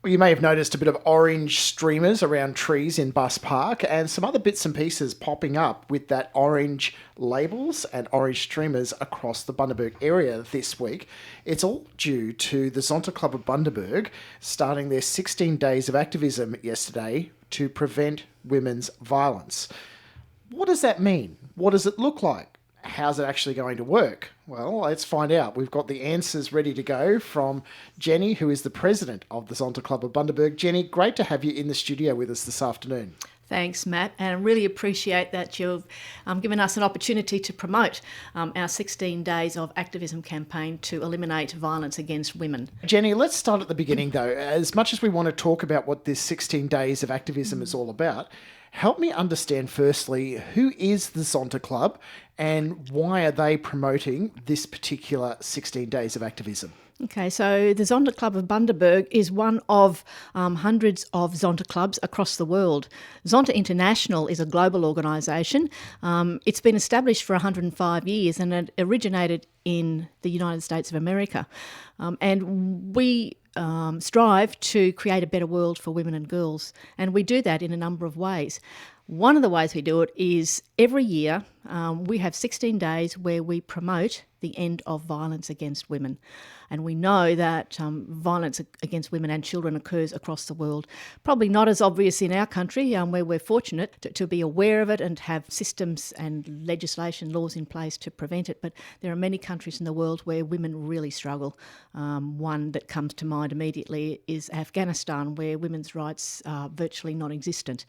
Well, you may have noticed a bit of orange streamers around trees in Bus Park and some other bits and pieces popping up with that orange labels and orange streamers across the Bundaberg area this week. It's all due to the Zonta Club of Bundaberg starting their 16 days of activism yesterday to prevent women's violence. What does that mean? What does it look like? How's it actually going to work? Well, let's find out. We've got the answers ready to go from Jenny, who is the president of the Zonta Club of Bundaberg. Jenny, great to have you in the studio with us this afternoon. Thanks, Matt, and I really appreciate that you've given us an opportunity to promote our 16 Days of Activism campaign to eliminate violence against women. Jenny, let's start at the beginning though. As much as we want to talk about what this 16 Days of Activism is all about, help me understand firstly, who is the Zonta Club and why are they promoting this particular 16 Days of Activism? Okay, so the Zonta Club of Bundaberg is one of hundreds of Zonta clubs across the world. Zonta International is a global organisation. It's been established for 105 years and it originated in the United States of America. And we strive to create a better world for women and girls, and we do that in a number of ways. One of the ways we do it is every year we have 16 days where we promote the end of violence against women. And we know that violence against women and children occurs across the world. Probably not as obvious in our country, where we're fortunate to be aware of it and have systems and legislation, laws in place to prevent it. But there are many countries in the world where women really struggle. One that comes to mind immediately is Afghanistan, where women's rights are virtually non-existent.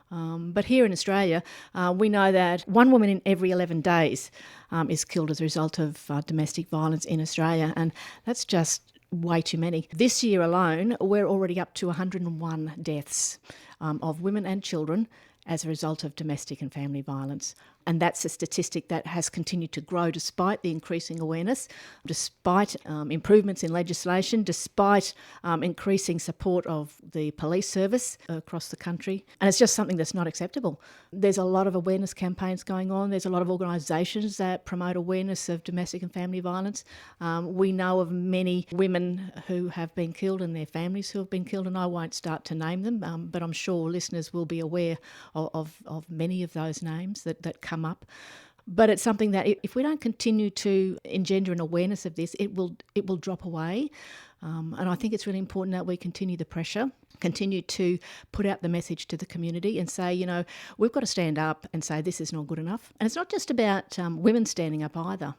But here in Australia, we know that one woman in every 11 days is killed as a result of domestic violence in Australia, and that's just way too many. This year alone, we're already up to 101 deaths of women and children as a result of domestic and family violence. And that's a statistic that has continued to grow despite the increasing awareness, despite improvements in legislation, despite increasing support of the police service across the country. And it's just something that's not acceptable. There's a lot of awareness campaigns going on. There's a lot of organisations that promote awareness of domestic and family violence. We know of many women who have been killed and their families who have been killed, and I won't start to name them, but I'm sure listeners will be aware of many of those names that come up. But it's something that if we don't continue to engender an awareness of this, it will drop away. And I think it's really important that we continue the pressure, continue to put out the message to the community and say, we've got to stand up and say this is not good enough. And it's not just about women standing up either.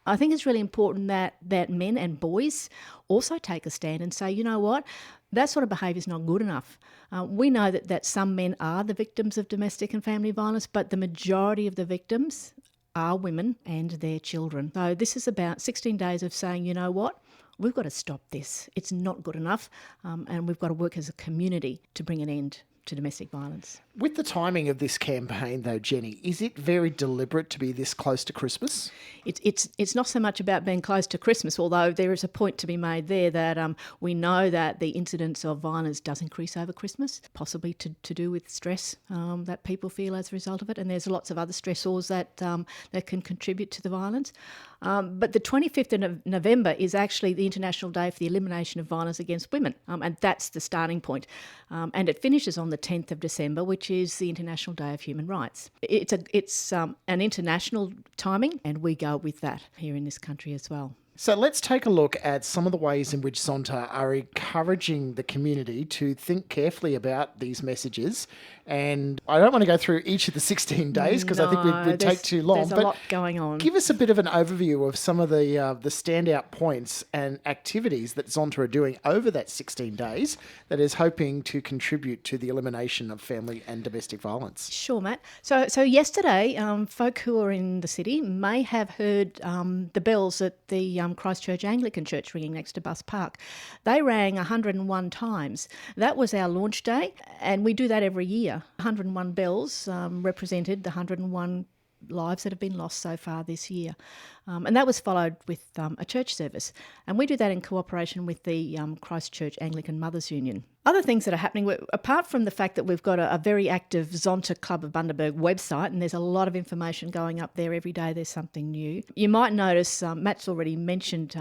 I think it's really important that men and boys also take a stand and say, you know what, that sort of behaviour is not good enough. We know that some men are the victims of domestic and family violence, but the majority of the victims are women and their children. So this is about 16 days of saying, you know what, we've got to stop this. It's not good enough, and we've got to work as a community to bring an end to domestic violence. With the timing of this campaign though, Jenny, is it very deliberate to be this close to Christmas? It's not so much about being close to Christmas, although there is a point to be made there that we know that the incidence of violence does increase over Christmas, possibly to do with stress that people feel as a result of it, and there's lots of other stressors that can contribute to the violence. But the 25th of November is actually the International Day for the Elimination of Violence Against Women, and that's the starting point. And it finishes on the 10th of December, which is the International Day of Human Rights. It's an international timing, and we go with that here in this country as well. So let's take a look at some of the ways in which Zonta are encouraging the community to think carefully about these messages. And I don't want to go through each of the 16 days because I think we'd take too long. There's a lot going on. Give us a bit of an overview of some of the standout points and activities that Zonta are doing over that 16 days that is hoping to contribute to the elimination of family and domestic violence. Sure, Matt. So yesterday, folk who are in the city may have heard the bells at the Christchurch Anglican Church ringing next to Bus Park. They rang 101 times. That was our launch day, and we do that every year. 101 bells represented the 101 lives that have been lost so far this year. And that was followed with a church service. And we do that in cooperation with the Christchurch Anglican Mothers Union. Other things that are happening, apart from the fact that we've got a very active Zonta Club of Bundaberg website, and there's a lot of information going up there every day, there's something new. You might notice, Matt's already mentioned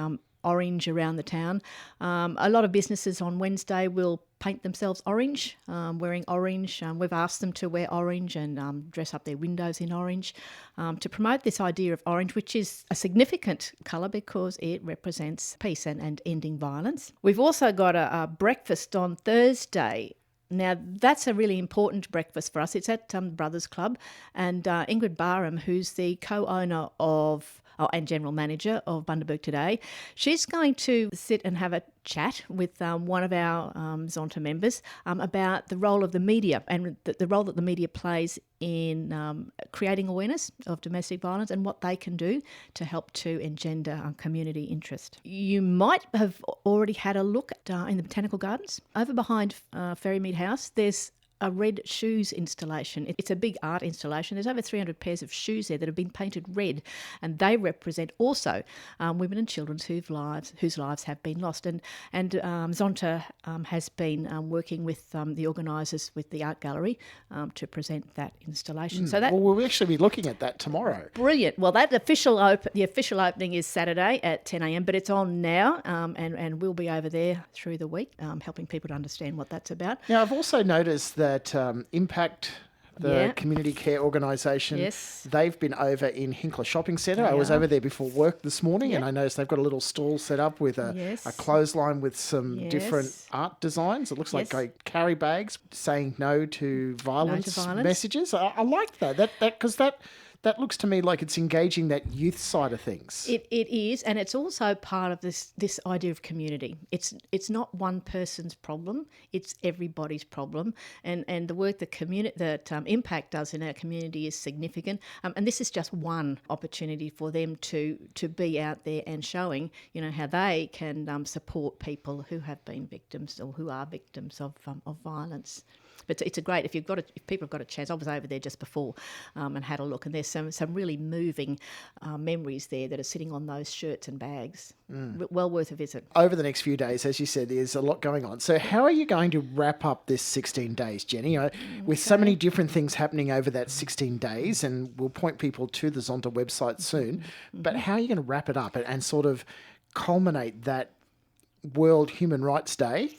orange around the town. A lot of businesses on Wednesday will paint themselves orange, wearing orange. We've asked them to wear orange and dress up their windows in orange to promote this idea of orange, which is a significant colour because it represents peace and ending violence. We've also got a breakfast on Thursday. Now, that's a really important breakfast for us. It's at Brothers Club, and Ingrid Barham, who's the co-owner of and general manager of Bundaberg Today, she's going to sit and have a chat with one of our Zonta members about the role of the media and the role that the media plays in creating awareness of domestic violence and what they can do to help to engender community interest. You might have already had a look at, in the Botanical Gardens. Over behind Ferrymead House, there's a red shoes installation. It's a big art installation. There's over 300 pairs of shoes there that have been painted red, and they represent also women and children whose lives have been lost. And Zonta has been working with the organisers with the art gallery to present that installation. So that we'll actually be looking at that tomorrow. Brilliant. Well, the official opening is Saturday at 10 a.m, but it's on now, and we'll be over there through the week helping people to understand what that's about. Now, I've also noticed that Impact, the community care organisation, they've been over in Hinkler Shopping Centre. I was over there before work this morning, and I noticed they've got a little stall set up with a clothesline with some different art designs. It looks like carry bags saying no to violence, messages. I like that because that looks to me like it's engaging that youth side of things. It is, and it's also part of this idea of community. It's not one person's problem; it's everybody's problem. And the work that Impact does in our community is significant. And this is just one opportunity for them to be out there and showing, how they can support people who have been victims or who are victims of violence. But it's a great, if people have got a chance. I was over there just before and had a look, and there's some really moving memories there that are sitting on those shirts and bags. Well worth a visit. Over the next few days, as you said, there's a lot going on. So how are you going to wrap up this 16 days, Jenny? With so many different things happening over that 16 days, and we'll point people to the Zonta website soon, but how are you going to wrap it up and sort of culminate that World Human Rights Day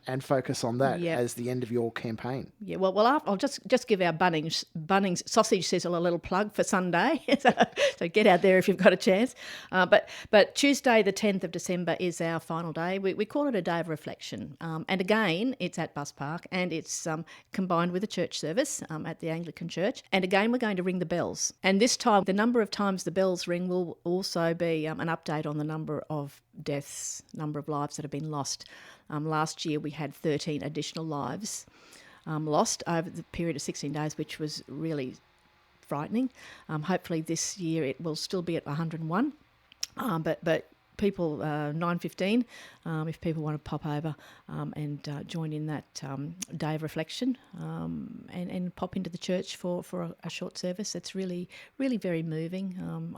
and focus on that as the end of your campaign? Yeah, well, I'll just give our Bunnings sausage sizzle a little plug for Sunday. so get out there if you've got a chance. But Tuesday, the 10th of December, is our final day. We call it a day of reflection. And again, it's at Bus Park, and it's combined with a church service at the Anglican Church. And again, we're going to ring the bells. And this time, the number of times the bells ring will also be an update on the number of deaths, number of lives that have been lost. Last year we had 13 additional lives lost over the period of 16 days, which was really frightening. Hopefully this year it will still be at 101. But people, 9:15, if people want to pop over and join in that day of reflection and pop into the church for a short service, it's really, really very moving.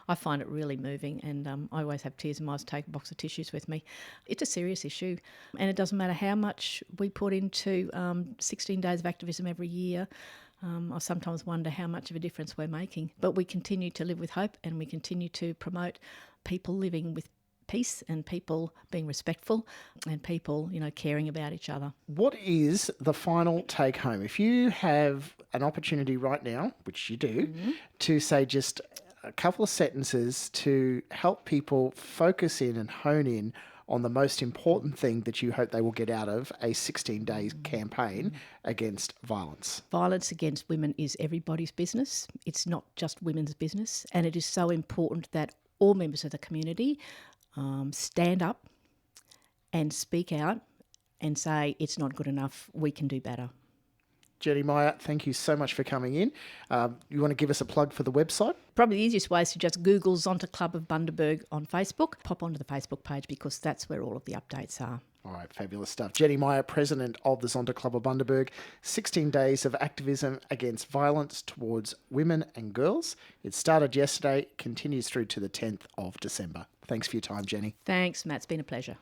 I find it really moving, and I always have tears in my eyes, take a box of tissues with me. It's a serious issue, and it doesn't matter how much we put into 16 days of activism every year. I sometimes wonder how much of a difference we're making, but we continue to live with hope, and we continue to promote people living with peace and people being respectful and people, caring about each other. What is the final take home? If you have an opportunity right now, which you do, to say just a couple of sentences to help people focus in and hone in on the most important thing that you hope they will get out of a 16-day campaign against violence. Violence against women is everybody's business. It's not just women's business. And it is so important that all members of the community stand up and speak out and say, it's not good enough, we can do better. Jenny Maier, thank you so much for coming in. You want to give us a plug for the website? Probably the easiest way is to just Google Zonta Club of Bundaberg on Facebook. Pop onto the Facebook page because that's where all of the updates are. All right, fabulous stuff. Jenny Maier, President of the Zonta Club of Bundaberg, 16 days of activism against violence towards women and girls. It started yesterday, continues through to the 10th of December. Thanks for your time, Jenny. Thanks, Matt. It's been a pleasure.